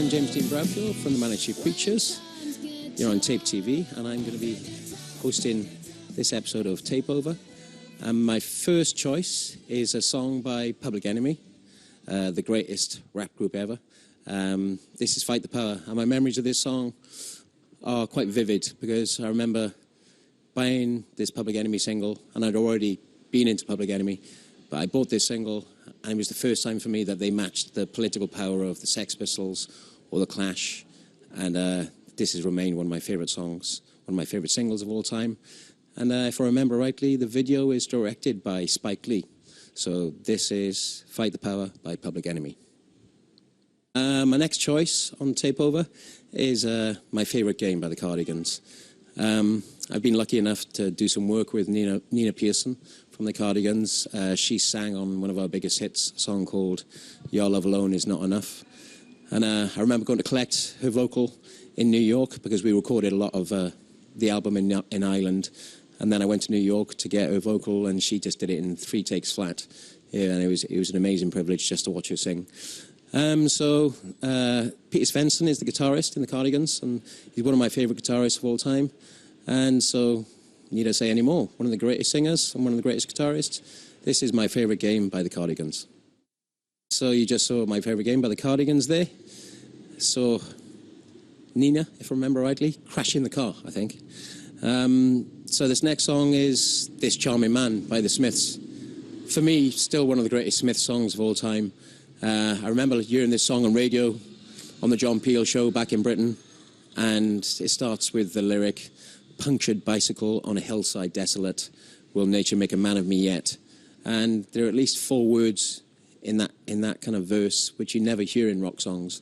I'm James Dean Bradfield from the MSPpedia. You're on Tape TV, and I'm going to be hosting this episode of TapeOver. My first choice is a song by Public Enemy, the greatest rap group ever. This is Fight the Power, and my memories of this song are quite vivid because I remember buying this Public Enemy single, and I'd already been into Public Enemy, but I bought this single, and it was the first time for me that they matched the political power of the Sex Pistols or the Clash, and this has remained one of my favourite songs, one of my favourite singles of all time. And if I remember rightly, the video is directed by Spike Lee. So this is Fight the Power by Public Enemy. My next choice on TapeOver is my favourite game by the Cardigans. I've been lucky enough to do some work with Nina Pearson from the Cardigans. She sang on one of our biggest hits, a song called Your Love Alone Is Not Enough. And I remember going to collect her vocal in New York because we recorded a lot of the album in Ireland. And then I went to New York to get her vocal, and she just did it in 3 takes flat. Yeah, and it was an amazing privilege just to watch her sing. Peter Svensson is the guitarist in the Cardigans, and he's one of my favourite guitarists of all time. And so, need I say any more? One of the greatest singers and one of the greatest guitarists. This is my favourite game by the Cardigans. So you just saw my favourite game by the Cardigans there. So Nina, if I remember rightly, crashing the car, I think. So this next song is This Charming Man by the Smiths. For me, still one of the greatest Smiths songs of all time. I remember hearing this song on radio on the John Peel show back in Britain, and it starts with the lyric, "Punctured bicycle on a hillside desolate, will nature make a man of me yet?" And there are at least 4 words in that kind of verse which you never hear in rock songs.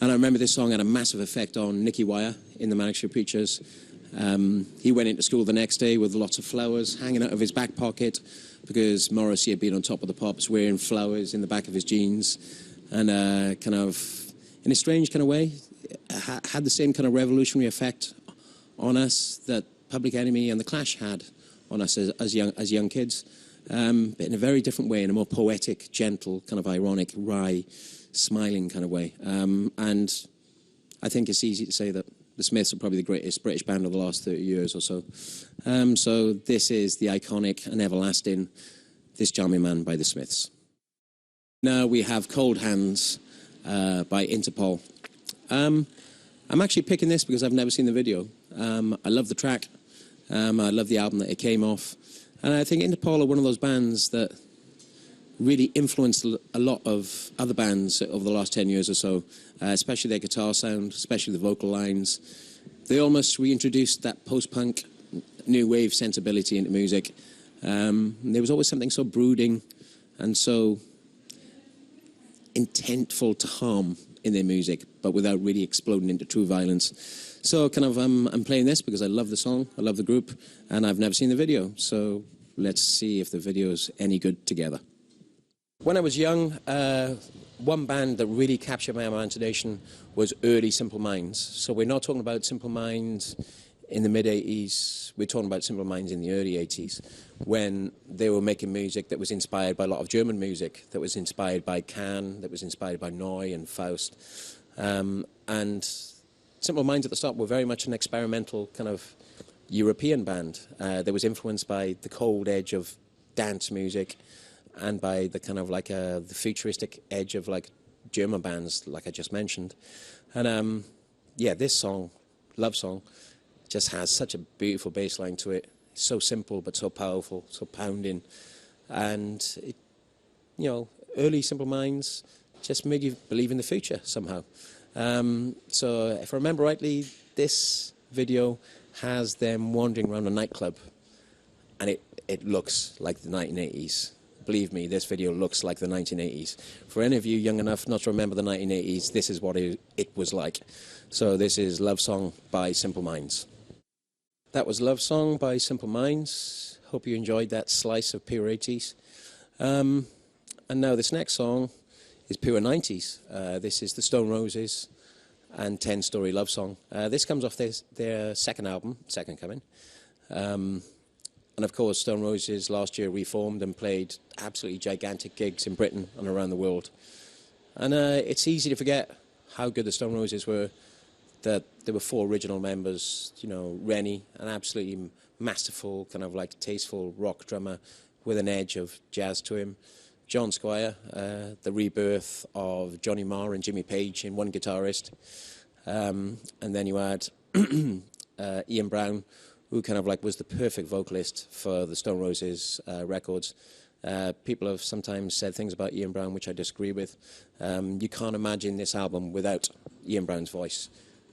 And I remember this song had a massive effect on Nicky in the MSPpedia. He went into school the next day with lots of flowers hanging out of his back pocket because Morrissey had been on Top of the Pops wearing flowers in the back of his jeans, and kind of, in a strange kind of way, had the same kind of revolutionary effect on us that Public Enemy and the Clash had on us as young kids, but in a very different way, in a more poetic, gentle, kind of ironic, wry, smiling kind of way. And I think it's easy to say that the Smiths are probably the greatest British band of the last 30 years or so. So this is the iconic and everlasting This Charming Man by the Smiths. Now we have Cold Hands by Interpol. I'm actually picking this because I've never seen the video. I love the track. I love the album that it came off. And I think Interpol are one of those bands that really influenced a lot of other bands over the last 10 years or so, especially their guitar sound, especially the vocal lines. They almost reintroduced that post-punk, new wave sensibility into music. There was always something so brooding and so intentful to harm in their music, but without really exploding into true violence. So kind of I'm playing this because I love the song, I love the group, and I've never seen the video. So let's see if the video's any good together. When I was young, one band that really captured my imagination was early Simple Minds. So we're not talking about Simple Minds in the mid-'80s, we're talking about Simple Minds in the early '80s, when they were making music that was inspired by a lot of German music, that was inspired by Can, that was inspired by Neu and Faust. And Simple Minds at the start were very much an experimental kind of European band that was influenced by the cold edge of dance music and by the kind of like the futuristic edge of like German bands, like I just mentioned. And yeah, this song, Love Song, just has such a beautiful bass line to it. It's so simple but so powerful, so pounding. And, it, you know, early Simple Minds just made you believe in the future somehow. So if I remember rightly, this video has them wandering around a nightclub, and it looks like the 1980s. Believe me, this video looks like the 1980s. For any of you young enough not to remember the 1980s, this is what it was like. So this is Love Song by Simple Minds. That was Love Song by Simple Minds. Hope you enjoyed that slice of pure 80s. And now this next song is pure 90s. This is the Stone Roses and 10 Story Love Song. This comes off their second album, Second Coming. And of course, Stone Roses last year reformed and played absolutely gigantic gigs in Britain and around the world. And it's easy to forget how good the Stone Roses were, that there were 4 original members, you know, Rennie, an absolutely masterful, kind of like tasteful rock drummer with an edge of jazz to him. John Squire, the rebirth of Johnny Marr and Jimmy Page in one guitarist. And then you had Ian Brown, who kind of like was the perfect vocalist for the Stone Roses records. People have sometimes said things about Ian Brown which I disagree with. You can't imagine this album without Ian Brown's voice.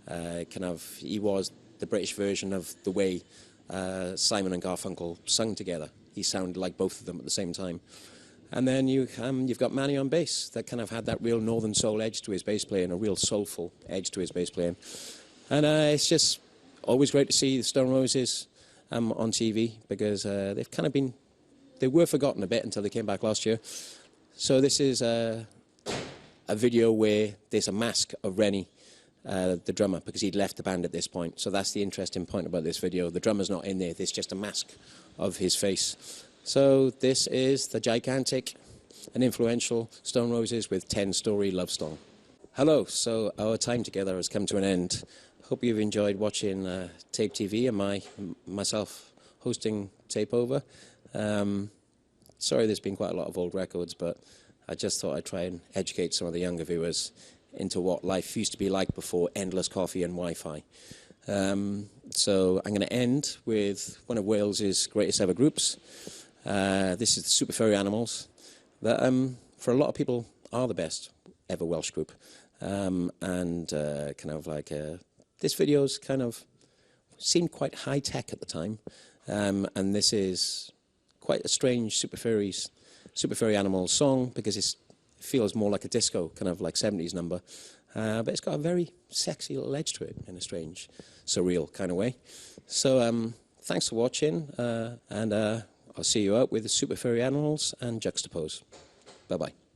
He was the British version of the way Simon and Garfunkel sung together. He sounded like both of them at the same time. And then you've got Manny on bass, that kind of had that real northern soul edge to his bass playing, a real soulful edge to his bass playing. And it's just always great to see the Stone Roses on TV, because they've kind of been, they were forgotten a bit until they came back last year. So this is a video where there's a mask of Rennie, the drummer, because he'd left the band at this point. So that's the interesting point about this video. The drummer's not in there. There's just a mask of his face. So this is the gigantic and influential Stone Roses with 10-Story Love Song. Hello. So our time together has come to an end. Hope you've enjoyed watching Tape TV and myself hosting TapeOver. Sorry there's been quite a lot of old records, but I just thought I'd try and educate some of the younger viewers into what life used to be like before endless coffee and Wi-Fi. So I'm going to end with one of Wales's greatest ever groups. This is the Super Furry Animals, that for a lot of people are the best ever Welsh group. This video's kind of seemed quite high-tech at the time, and this is quite a strange Super Furry Animals song, because it feels more like a disco, kind of like 70s number, but it's got a very sexy little edge to it in a strange, surreal kind of way. So thanks for watching, and I'll see you out with the Super Furry Animals and Juxtapose. Bye-bye.